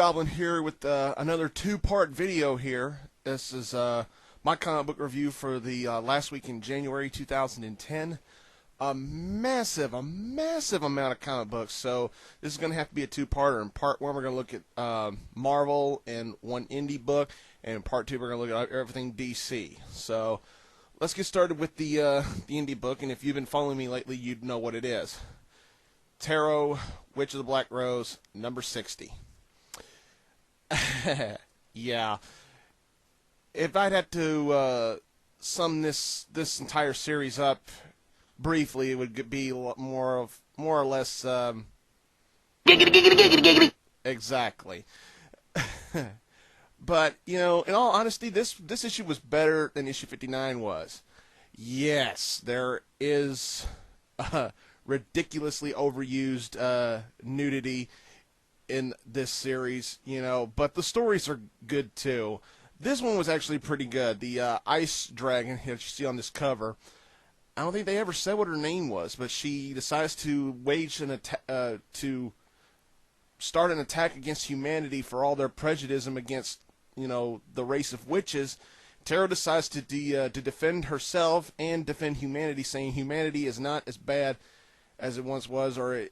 Blugoblin here with another two-part video here. This is my comic book review for the last week in January 2010. A massive amount of comic books, so this is going to have to be a two-parter. In part one, we're going to look at Marvel and one indie book, and in part two, we're going to look at everything DC. So let's get started with the indie book, and if you've been following me lately, you'd know what it is. Taro, Witch of the Black Rose, number 60. Yeah. If I'd had to sum this entire series up briefly, it would be more or less Giggity, giggity, giggity, giggity. Exactly. But, you know, in all honesty, this issue was better than issue 59 was. Yes, there is ridiculously overused nudity in this series, you know, but the stories are good too. This one was actually pretty good. The ice dragon that you see on this cover, I don't think they ever said what her name was, but she decides to wage an to start an attack against humanity for all their prejudice against, you know, the race of witches. Taro decides to defend herself and defend humanity, saying humanity is not as bad as it once was, or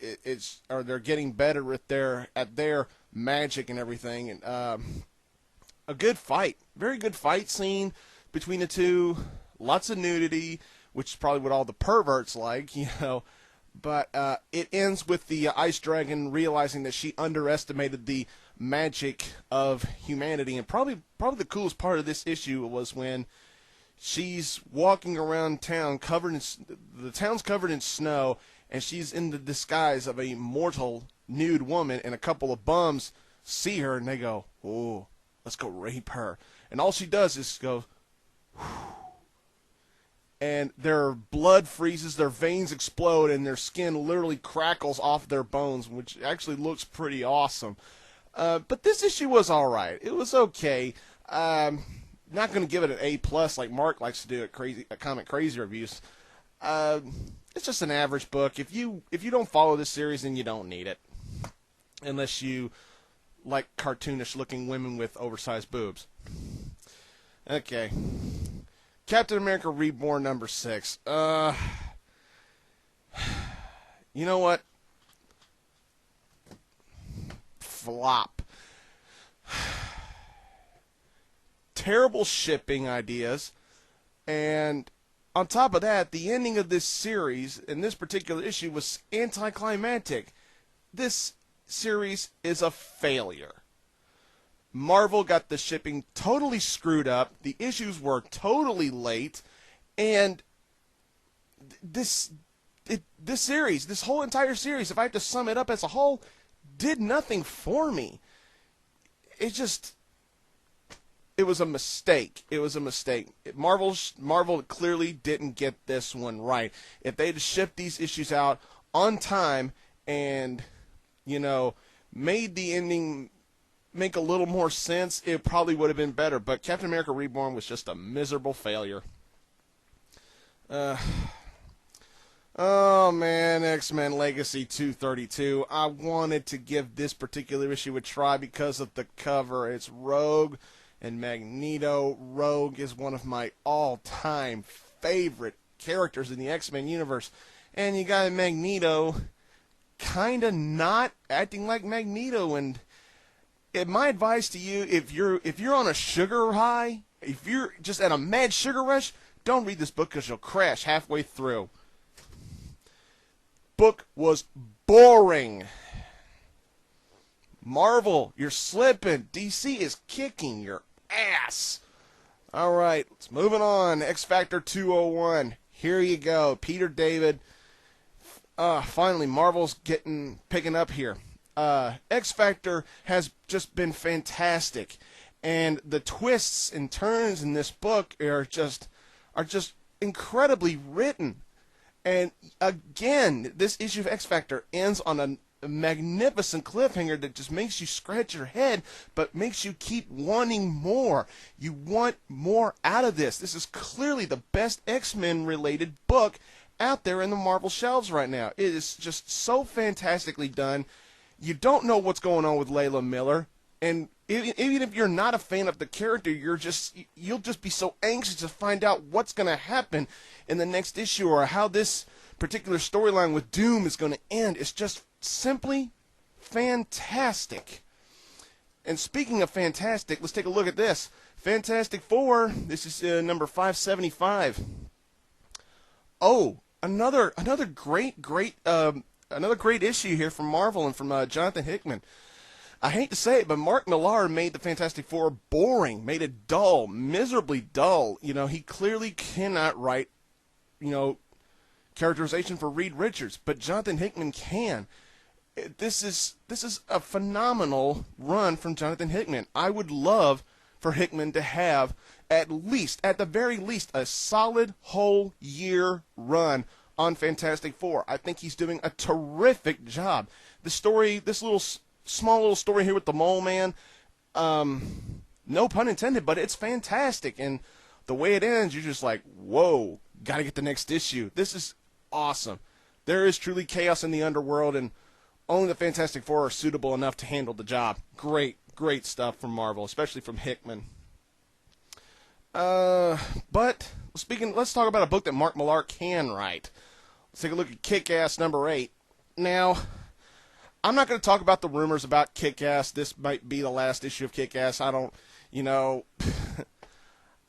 they're getting better at their magic and everything. And a good fight, very good fight scene between the two. Lots of nudity, which is probably what all the perverts like, you know. But it ends with the ice dragon realizing that she underestimated the magic of humanity. And probably the coolest part of this issue was when she's walking around town the town's covered in snow, and she's in the disguise of a mortal nude woman, and a couple of bums see her and they go, "Oh, let's go rape her." And all she does is go, whew, and their blood freezes, their veins explode, and their skin literally crackles off their bones, which actually looks pretty awesome. But this issue was alright. It was okay. Not going to give it an A+ like Mark likes to do at Comic Crazy Reviews. It's just an average book. If you don't follow this series, then you don't need it. Unless you like cartoonish-looking women with oversized boobs. Okay. Captain America Reborn number 6. You know what? Flop. Terrible shipping ideas. And on top of that, the ending of this series, in this particular issue, was anticlimactic. This series is a failure. Marvel got the shipping totally screwed up. The issues were totally late. And this series, this whole entire series, if I have to sum it up as a whole, did nothing for me. It was a mistake. It was a mistake. Marvel clearly didn't get this one right. If they'd shipped these issues out on time and, you know, made the ending make a little more sense, it probably would have been better. But Captain America Reborn was just a miserable failure. Oh man, XMen Legacy 232. I wanted to give this particular issue a try because of the cover. It's Rogue and Magneto. Rogue is one of my all-time favorite characters in the X-Men universe. And you got Magneto kind of not acting like Magneto. And my advice to you, if you're on a sugar high, if you're just at a mad sugar rush, don't read this book because you'll crash halfway through. Book was boring. Marvel, you're slipping. DC is kicking your ass. Alright, let's move on. X Factor 201. Here you go. Peter David. Finally, Marvel's picking up here. X Factor has just been fantastic. And the twists and turns in this book are just incredibly written. And again, this issue of X Factor ends on a magnificent cliffhanger that just makes you scratch your head, but makes you keep wanting more. You want more out of this. This is clearly the best X-Men related book out there in the Marvel shelves right now. It is just so fantastically done. You don't know what's going on with Layla Miller. And even if you're not a fan of the character, you'll just be so anxious to find out what's going to happen in the next issue or how this particular storyline with Doom is going to end. It's just simply fantastic. And speaking of fantastic, let's take a look at this. Fantastic Four, this is number 575. Oh, another great issue here from Marvel and from Jonathan Hickman. I hate to say it, but Mark Millar made the Fantastic Four boring, made it dull, miserably dull. You know, he clearly cannot write, characterization for Reed Richards, but Jonathan Hickman can. This is a phenomenal run from Jonathan Hickman. I would love for Hickman to have at the very least, a solid whole year run on Fantastic Four. I think he's doing a terrific job. The story, this small little story here with the Mole Man, no pun intended, but it's fantastic. And the way it ends, you're just like, whoa, gotta get the next issue. This is awesome. There is truly chaos in the underworld, and only the Fantastic Four are suitable enough to handle the job. Great stuff from Marvel, especially from Hickman. But let's talk about a book that Mark Millar can write. Let's take a look at Kick-Ass number 8. Now, I'm not going to talk about the rumors about Kick-Ass. This might be the last issue of Kick-Ass. I don't, even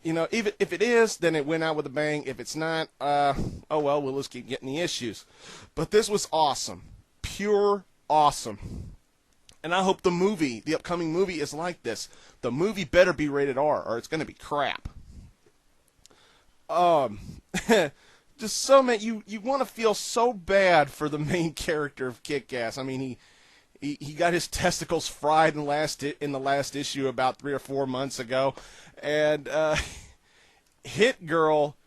if it is, then it went out with a bang. If it's not, oh well, we'll just keep getting the issues. But this was awesome. Pure awesome. And I hope the upcoming movie is like this. The movie better be rated R, or it's going to be crap. Just so many, you want to feel so bad for the main character of Kick-Ass. I mean, he got his testicles fried in the last issue about 3 or 4 months ago, and Hit Girl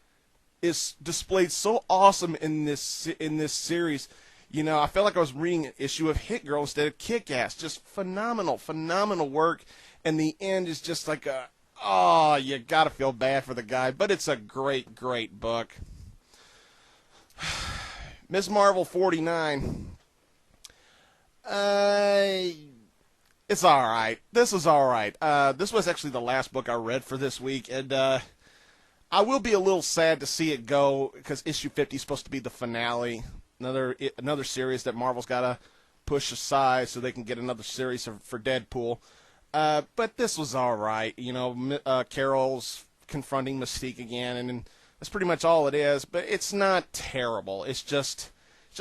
is displayed so awesome in this series. I felt like I was reading an issue of Hit Girl instead of Kick-Ass. Just phenomenal work, and the end is just like you gotta feel bad for the guy, but it's a great book. Ms.Marvel 49. It's alright. This was alright. This was actually the last book I read for this week, and I will be a little sad to see it go, because issue 50 is supposed to be the finale. Another series that Marvel's got to push aside so they can get another series for Deadpool. But this was alright. Carol's confronting Mystique again, and that's pretty much all it is. But it's not terrible. It's just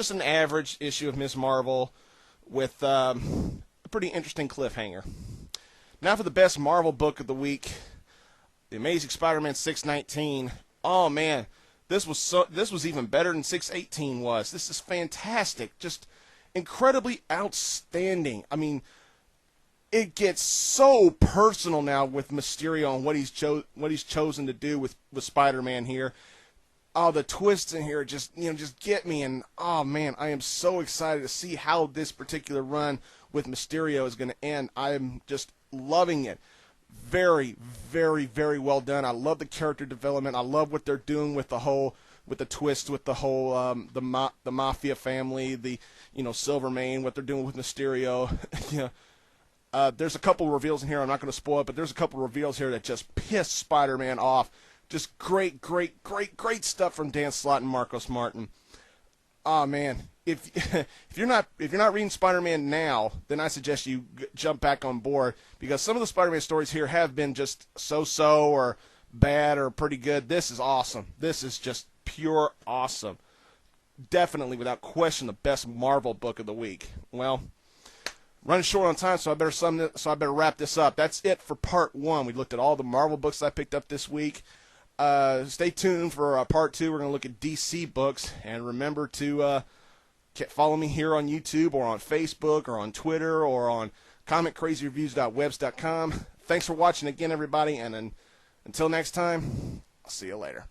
an average issue of Ms. Marvel with a pretty interesting cliffhanger. Now for the best Marvel book of the week, The Amazing Spider-Man 619. Oh man, this was even better than 618 was. This is fantastic. Just incredibly outstanding. I mean, it gets so personal now with Mysterio and what he's chosen to do with Spider-Man here. Oh, the twists in here just get me, and oh man, I am so excited to see how this particular run with Mysterio is going to end. I'm just loving it. Very, very, very well done. I love the character development. I love what they're doing with the twist, with the whole the Mafia family, the Silvermane, what they're doing with Mysterio. There's a couple reveals in here. I'm not going to spoil it, but there's a couple reveals here that just piss Spider-Man off. Just great stuff from Dan Slott and Marcos Martin. Oh man, if you're not reading Spider-Man now, then I suggest you jump back on board, because some of the Spider-Man stories here have been just so-so or bad or pretty good. This is awesome. This is just pure awesome. Definitely, without question, the best Marvel book of the week. Well, running short on time, so I better wrap this up. That's it for part 1. We looked at all the Marvel books I picked up this week. Stay tuned for part 2. We're going to look at DC books, and remember to follow me here on YouTube or on Facebook or on Twitter or on comiccrazyreviews.webs.com. Thanks for watching again, everybody, and until next time, I'll see you later.